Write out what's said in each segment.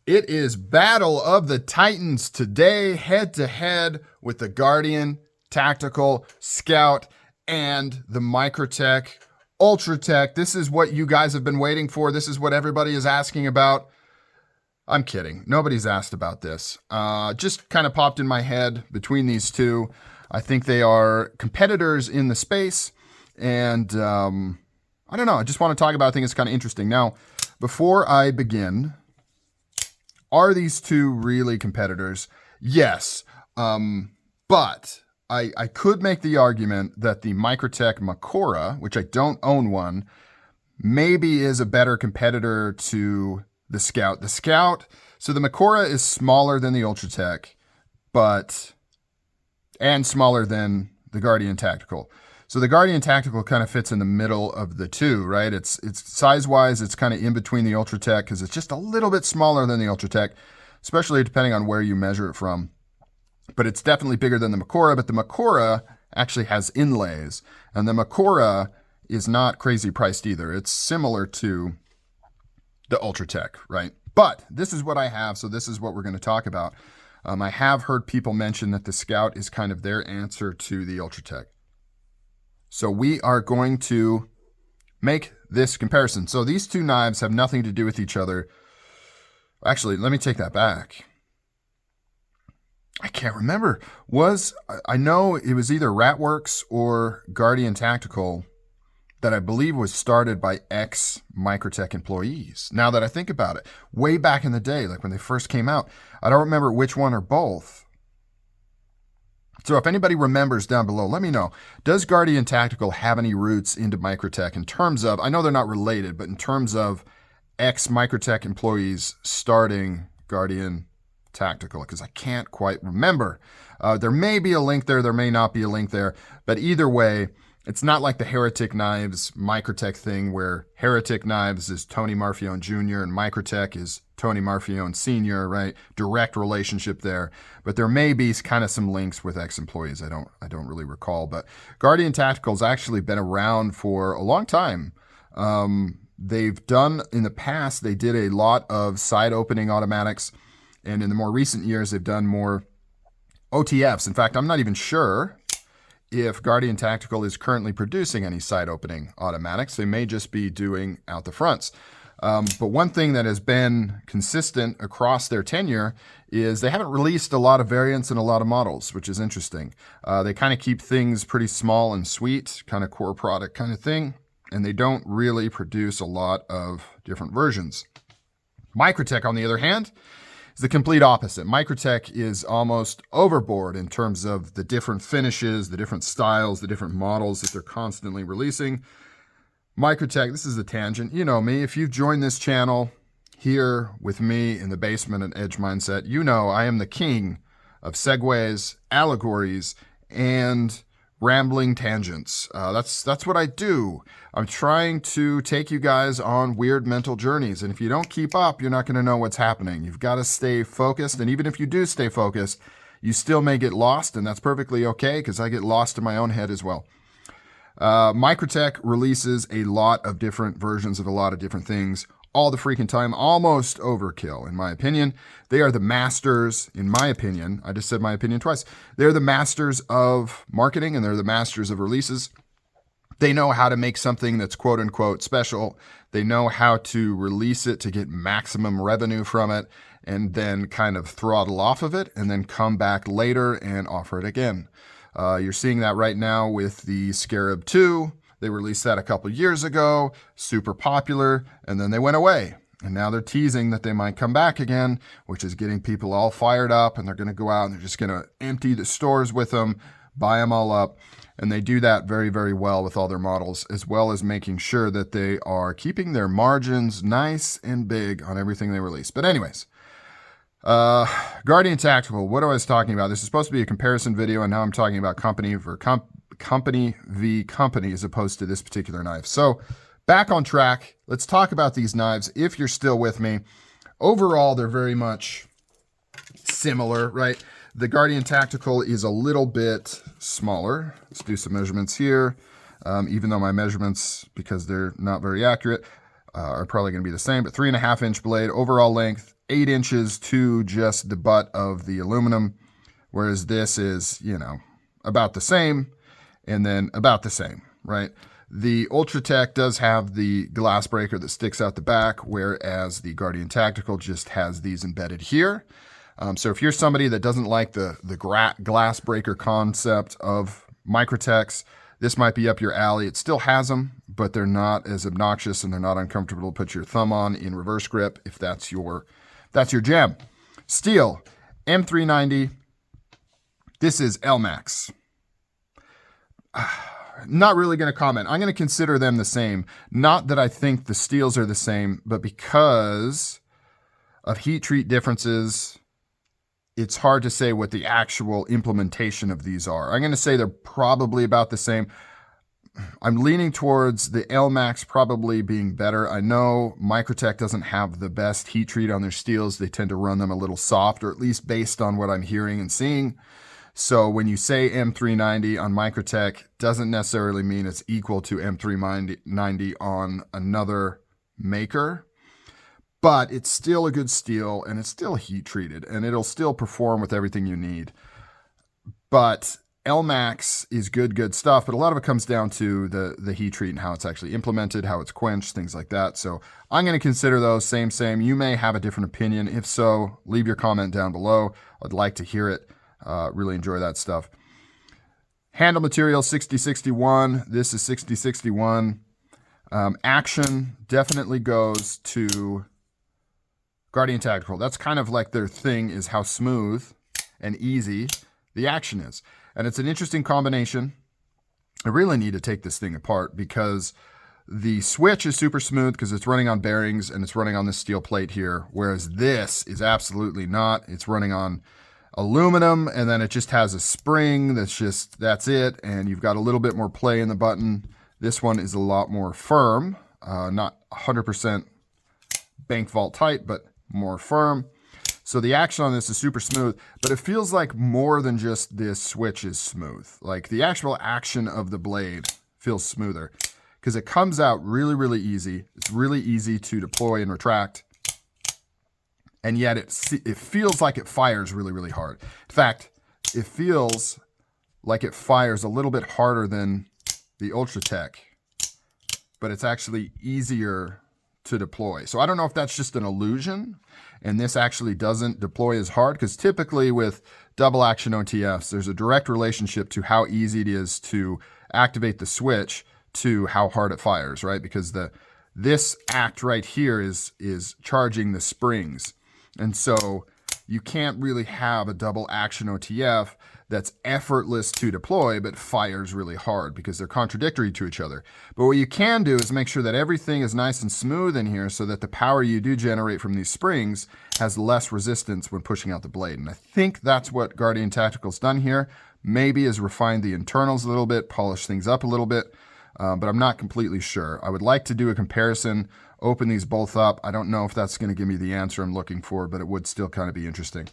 It is Battle of the Titans today, head to head with the Guardian, Tactical, Scout, and the Microtech, Ultratech. This is what you guys have been waiting for. This is what everybody is asking about. I'm kidding. Nobody's asked about this. Just kind of popped in my head between these two. I think they are competitors in the space. And I don't know. I just want to talk about it. I think it's kind of interesting. Now, before I begin, are these two really competitors? Yes. But I could make the argument that the Microtech Makora, which I don't own one, maybe is a better competitor to the Scout. The Scout, so the Makora is smaller than the Ultratech, and smaller than the Guardian Tactical. So the Guardian Tactical kind of fits in the middle of the two, right? It's size-wise, it's kind of in between the Ultratech because it's just a little bit smaller than the Ultratech, especially depending on where you measure it from. But it's definitely bigger than the Makora, but the Makora actually has inlays, and the Makora is not crazy priced either. It's similar to the Ultratech, right? But this is what I have, so this is what we're going to talk about. I have heard people mention that the Scout is kind of their answer to the Ultratech. So we are going to make this comparison. So these two knives have nothing to do with each other. Actually, let me take that back. I can't remember. I know it was either Ratworks or Guardian Tactical that I believe was started by ex-Microtech employees. Now that I think about it, way back in the day, like when they first came out, I don't remember which one or both. So if anybody remembers down below, let me know. Does Guardian Tactical have any roots into Microtech in terms of, I know they're not related, but in terms of ex-Microtech employees starting Guardian Tactical? Because I can't quite remember. There may be a link there, there may not be a link there, but either way, it's not like the Heretic Knives Microtech thing where Heretic Knives is Tony Marfione Jr. and Microtech is Tony Marfione Sr., right? Direct relationship there. But there may be kind of some links with ex-employees. I don't really recall. But Guardian Tactical's actually been around for a long time. They've done, in the past, they did a lot of side opening automatics. And in the more recent years, they've done more OTFs. In fact, I'm not even sure if Guardian Tactical is currently producing any side opening automatics. They may just be doing out the fronts. But one thing that has been consistent across their tenure is they haven't released a lot of variants and a lot of models, which is interesting. They kind of keep things pretty small and sweet, kind of core product kind of thing, and they don't really produce a lot of different versions. Microtech, on the other hand, is the complete opposite. Microtech is almost overboard in terms of the different finishes, the different styles, the different models that they're constantly releasing. Microtech, this is a tangent. You know me. If you've joined this channel here with me in the basement at Edge Mindset, you know I am the king of segues, allegories, and rambling tangents. That's what I do. I'm trying to take you guys on weird mental journeys. And if you don't keep up, you're not going to know what's happening. You've got to stay focused. And even if you do stay focused, you still may get lost. And that's perfectly okay because I get lost in my own head as well. Microtech releases a lot of different versions of a lot of different things all the freaking time, almost overkill, in my opinion. They are the masters, in my opinion. I just said my opinion twice. They're the masters of marketing and they're the masters of releases. They know how to make something that's quote unquote special. They know how to release it to get maximum revenue from it and then kind of throttle off of it and then come back later and offer it again. You're seeing that right now with the Scarab 2. They released that a couple years ago, super popular, and then they went away. And now they're teasing that they might come back again, which is getting people all fired up, and they're going to go out and they're just going to empty the stores with them, buy them all up. And they do that very, very well with all their models, as well as making sure that they are keeping their margins nice and big on everything they release. But anyways, Guardian Tactical, what I was talking about, this is supposed to be a comparison video, and now I'm talking about company v company as opposed to this particular knife. So back on track, let's talk about these knives if you're still with me. Overall, they're very much similar, right? The Guardian Tactical is a little bit smaller. Let's do some measurements here. Even though my measurements, because they're not very accurate, are probably going to be the same, but 3.5-inch blade, overall length 8 inches to just the butt of the aluminum, whereas this is, about the same and then about the same, right? The Ultratech does have the glass breaker that sticks out the back, whereas the Guardian Tactical just has these embedded here. So if you're somebody that doesn't like the glass breaker concept of Microtechs, this might be up your alley. It still has them, but they're not as obnoxious and they're not uncomfortable to put your thumb on in reverse grip if that's your jam. Steel, M390. This is LMAX. Not really going to comment. I'm going to consider them the same. Not that I think the steels are the same, but because of heat treat differences, it's hard to say what the actual implementation of these are. I'm going to say they're probably about the same. I'm leaning towards the LMAX probably being better. I know Microtech doesn't have the best heat treat on their steels. They tend to run them a little soft, or at least based on what I'm hearing and seeing. So when you say M390 on Microtech, doesn't necessarily mean it's equal to M390 on another maker. But it's still a good steel, and it's still heat treated, and it'll still perform with everything you need. But LMAX is good stuff, but a lot of it comes down to the heat treat and how it's actually implemented, how it's quenched, things like that. So I'm going to consider those same. You may have a different opinion. If so, leave your comment down below. I'd like to hear it. Really enjoy that stuff. Handle material 6061. This is 6061. Action definitely goes to Guardian Tactical. That's kind of like their thing, is how smooth and easy the action is. And it's an interesting combination. I really need to take this thing apart because the switch is super smooth because it's running on bearings and it's running on this steel plate here, whereas this is absolutely not. It's running on aluminum, and then it just has a spring that's it, and you've got a little bit more play in the button. This one is a lot more firm, not 100% bank vault tight, but more firm. So the action on this is super smooth, but it feels like more than just this switch is smooth. Like the actual action of the blade feels smoother because it comes out really easy. It's really easy to deploy and retract. And yet it feels like it fires really hard. In fact, it feels like it fires a little bit harder than the Ultratech, but it's actually easier to deploy. So I don't know if that's just an illusion and this actually doesn't deploy as hard, because typically with double action OTFs, there's a direct relationship to how easy it is to activate the switch to how hard it fires, right? Because this act right here is charging the springs. And so you can't really have a double action OTF that's effortless to deploy but fires really hard, because they're contradictory to each other. But what you can do is make sure that everything is nice and smooth in here so that the power you do generate from these springs has less resistance when pushing out the blade. And I think that's what Guardian Tactical's done here. Maybe is refined the internals a little bit, polish things up a little bit, but I'm not completely sure. I would like to do a comparison, open these both up. I don't know if that's going to give me the answer I'm looking for, but it would still kind of be interesting.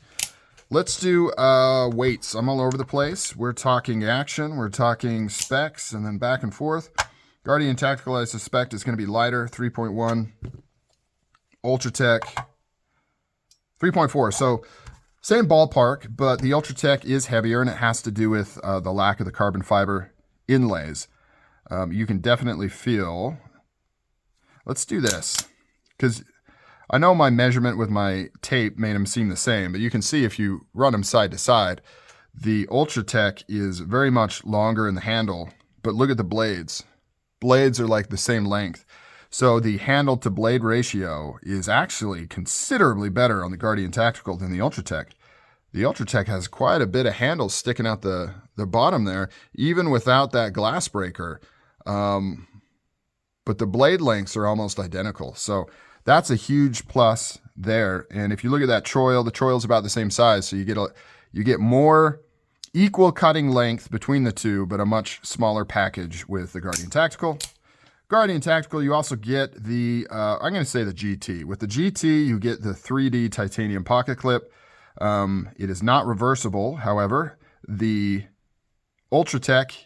Let's do weights. I'm all over the place. We're talking action, we're talking specs, and then back and forth. Guardian Tactical, I suspect, is going to be lighter, 3.1. Ultratech, 3.4. So same ballpark, but the Ultratech is heavier, and it has to do with the lack of the carbon fiber inlays. You can definitely feel. Let's do this, because I know my measurement with my tape made them seem the same, but you can see if you run them side to side, the Ultratech is very much longer in the handle, but look at the blades. Blades are like the same length. So the handle to blade ratio is actually considerably better on the Guardian Tactical than the Ultratech. The Ultratech has quite a bit of handle sticking out the bottom there, even without that glass breaker. But the blade lengths are almost identical. So that's a huge plus there. And if you look at that choil, the choil's about the same size. So you get more equal cutting length between the two, but a much smaller package with the Guardian Tactical. Guardian Tactical, you also get the, I'm going to say the GT. With the GT, you get the 3D titanium pocket clip. It is not reversible. However, the Ultratech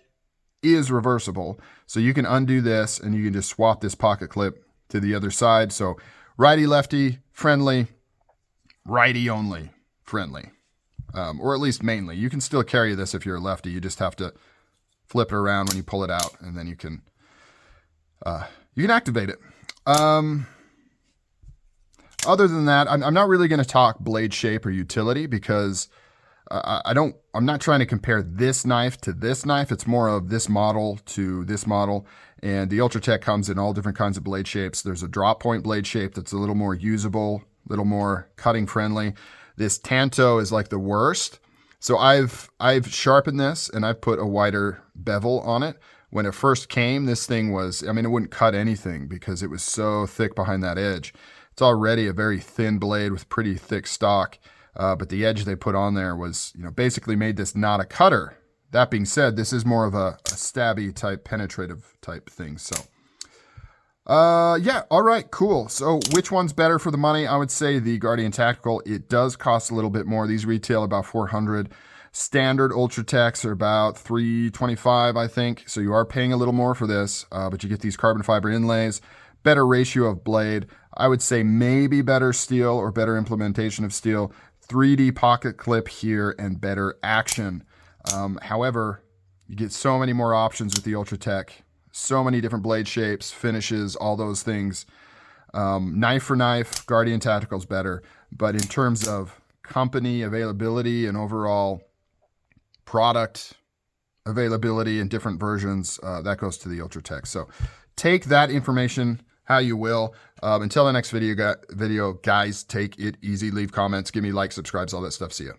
is reversible. So you can undo this and you can just swap this pocket clip to the other side. So righty, lefty, friendly. righty only friendly, or at least mainly. You can still carry this if you're a lefty. You just have to flip it around when you pull it out, and then you can activate it. Other than that, I'm not really going to talk blade shape or utility because I'm not trying to compare this knife to this knife. It's more of this model to this model. And the Ultratech comes in all different kinds of blade shapes. There's a drop point blade shape that's a little more usable, a little more cutting friendly. This Tanto is like the worst. So I've sharpened this and I've put a wider bevel on it. When it first came, this thing was, I mean, it wouldn't cut anything because it was so thick behind that edge. It's already a very thin blade with pretty thick stock, but the edge they put on there was, basically made this not a cutter. That being said, this is more of a stabby type, penetrative type thing. So, yeah, all right, cool. So which one's better for the money? I would say the Guardian Tactical. It does cost a little bit more. These retail about $400. Standard Ultratechs are about $325, I think. So you are paying a little more for this, but you get these carbon fiber inlays, better ratio of blade. I would say maybe better steel or better implementation of steel, 3D pocket clip here, and better action. However, you get so many more options with the Ultratech, so many different blade shapes, finishes, all those things. Knife for knife, Guardian Tactical is better, but in terms of company availability and overall product availability in different versions, that goes to the Ultratech. So take that information how you will. Until the next video, guys, take it easy. Leave comments, give me likes, subscribes, all that stuff. See ya.